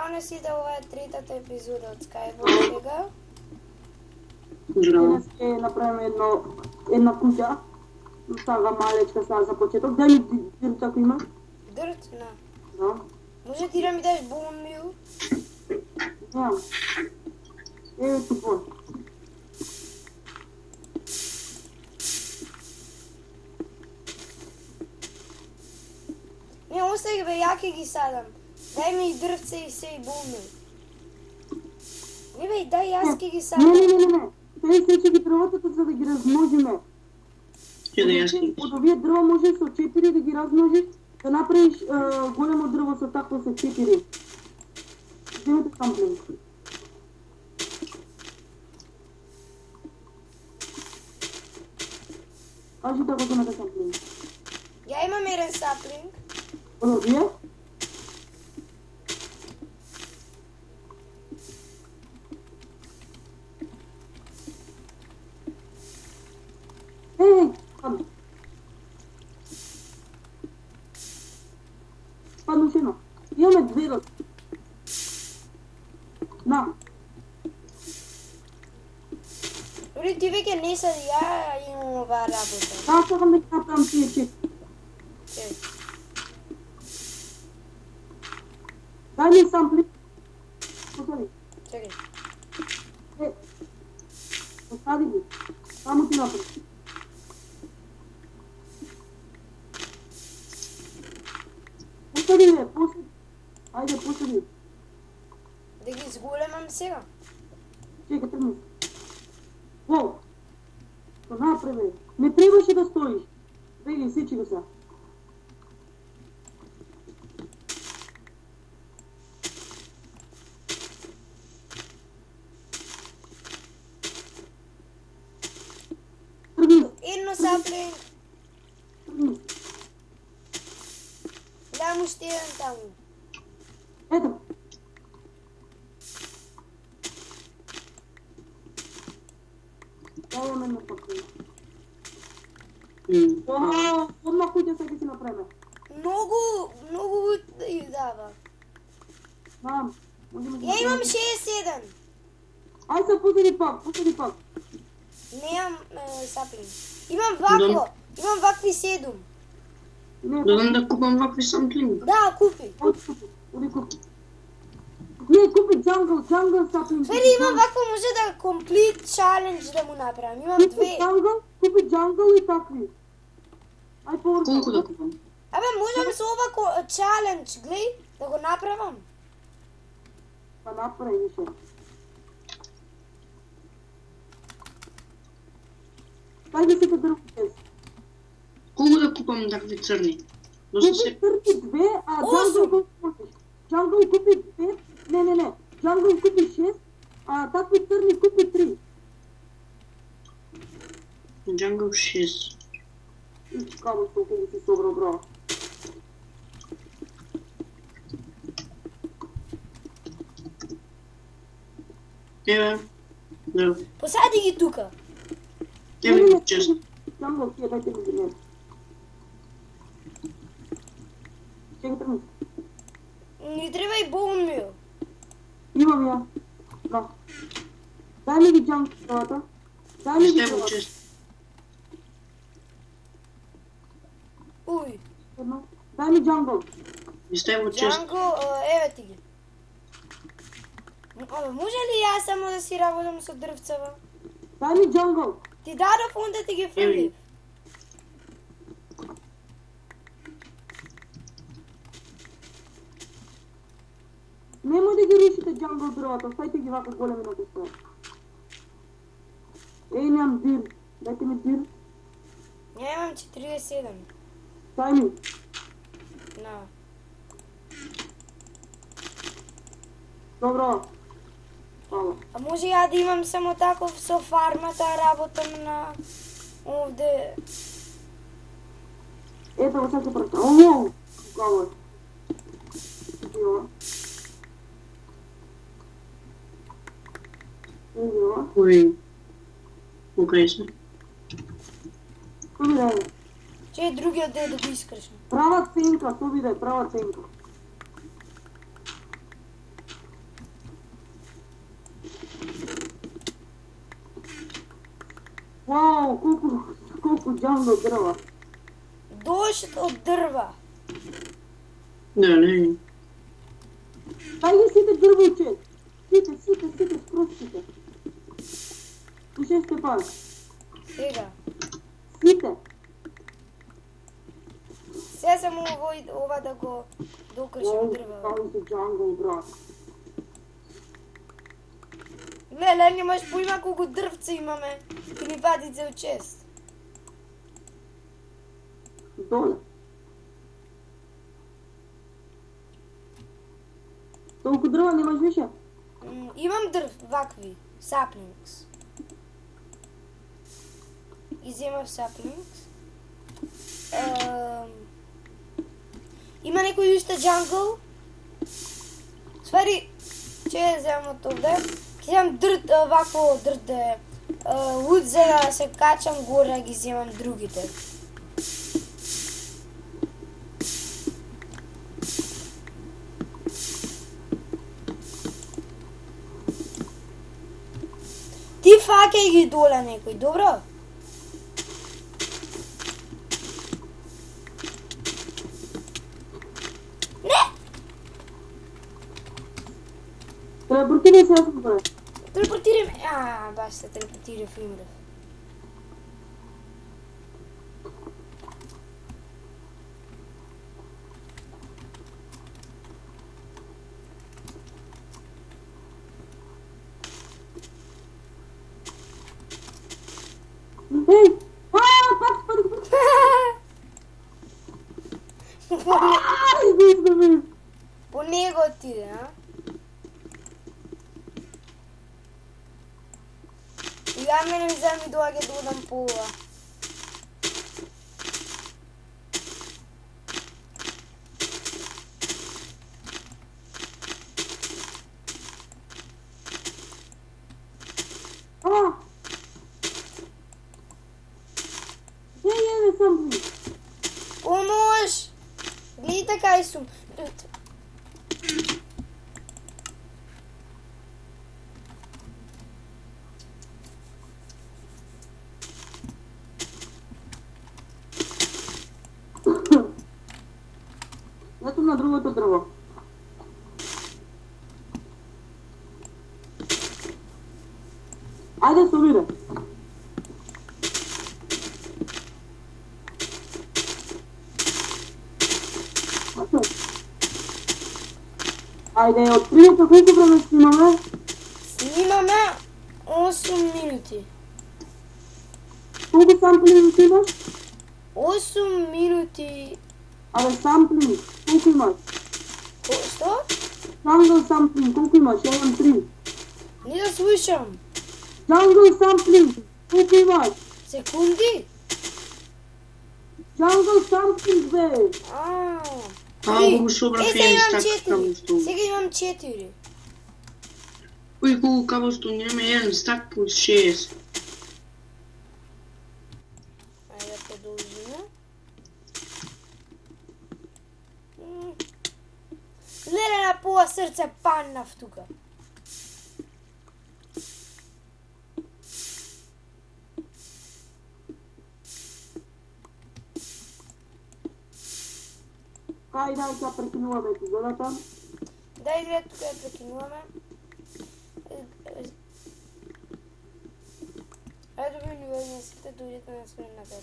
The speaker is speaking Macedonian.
Здрав сите, ова е третата епизода од Skyblock сега. Денес ќе направиме една куќа. Тага малечка сега за почеток. Дај ми дирт ако има. Дърт? На. Да. Може ти да ми даш bone meal? Немам. Еве ти бон. Не, остави бе, ја ќе ги садам. Дај ми и дрвце и се и bone meal. Не бе, дај јас ќе ги садам. Не. Сега сече ги дрвата за да ги размножиме. Од овие дрва може со 4 да ги размножиш, да направиш големо дрво со такво со 4. Земете самплинг. Кажи како земете самплинг. Ја имам еден саплинг. Од овие? Падну. Падну сено. Имаме две род. На. Дори ти веќе не сади, ја имам оваа работа. Да, сакам да ги направам тие чек. Чек. Дај ми сампли. Посади. Чекай. Посади ги. Само ти направи. Посади бе, посади. Ајде, посади. Да ги зголемам сега. Чекай, тргни. Воу. Што направи? Не требаше да стоиш. Беги, сечи го сега. Тргни. Едно саплинг. Тргни. Дам уште еден таму. Ето. Дај ме на пакли. Одмah куќа сега ќе си направиме. Многу wood да ја дава. Знам. Можеме Ја имам 61. Ај се посади пак. Немам саплинг. Имам вакло. Имам вакви 7. Не, Додам да купам вакви самплинг. Да, купи. оди купи. Не, купи джангл саплинг. Фери, имам вакво, може да комплит чалендж да му направам. Имам две. Купи джангл и такви. Ај поврка. Колку да купам? Абе, можам со ова чалендж, глеј, да го направам. Па направи више. Кај ги сите дрвите? Колку да купам такви црни? Доста Купи се... трти 2, а Осум. джангл можеш. Джангл купи 5. Не. Джангл купи 6, а такви црни купи 3. Джангл 6. И камо што ќе си собрал, браво. Еве. Да. Посади ги тука. Еве ги чест. Джангл, тие дајте ми ги не. Чекай тръгни. Ни треба и bone meal. Имам ја. Да. Дај ми ги джангл дрвата. Дај ми ги Еве дрвата. чест. Уј, Едно. Дај ми джангл. Истево чест. Джанго, еве ти ги. Абе, може ли јас само да си работам со дрвцева? Дај ми джангл. Ти дадов, онда ти ги фрлив. Немој да ги рушите джангл дрвата, оставите ги вака големи на постоја. Немам дир. Дайте ми дир. Ја имам 47. Дај ми. На. Добро. Фала. А може ја да имам само таков со фармата, работам на овде. Ето го сега ќе прата. Оу! Каво е. Ио. Ио. Кој? Окей се. Кој да е? Че е другиот дел да го искршам. Права ценка, што биде, права ценка. Вау, колко джангъл дрова. Дожд от дърва. Да, не. Дай ги сите дървоче. Сите, скрушките. Слушай, Степан. Сега. Сите. Сега само ова да го докръшим дърва. Дай се джангъл, брат. Леле, нямаш поима колко дървца имаме. И ни вади цел чест. Доле. Толкова дрова нямаш више? Имам дърв, вакви. Saplings. Иземах saplings. Има някой юста джангъл. Свари, че взема това. Вземам дърт, вакво дърт да е. Луд, за да се качам горе, ги вземам другите. Ти факай ги доле некой, добро? Телепортирай се аз добре. Телепортирам. Баш се телепортира в Имрев. Ей! Пак спадих. Излизаме. По него отиде, а? Сега мене ми вземи доаге да удам пола. Не съм близо. Помощ! Гледай така и сум. Ето на другото дърво. Айде, Собире. Айде, от прията колко време снимаме? Снимаме 8 минути. Колко сампли имаш? 8 минути. Абе, сампли, колко имаш? Що? Джангъл сампли, колко имаш? Я имам 3. Не да слушам. Джангъл сампли, колко имаш? Секунди? Джангъл сампли, бе! Много собра сега фен имам стак 4. кабелстон. Сега имам 4. Ой, колко кабелстон имаме? Един стак от 6. Айде да продължим. Леле, на пола сърце паднав тука. Хайде, сега прекинуваме епизодата. Дай гледа тук я прекинуваме. Айде, добре, не сте дойдете на следната.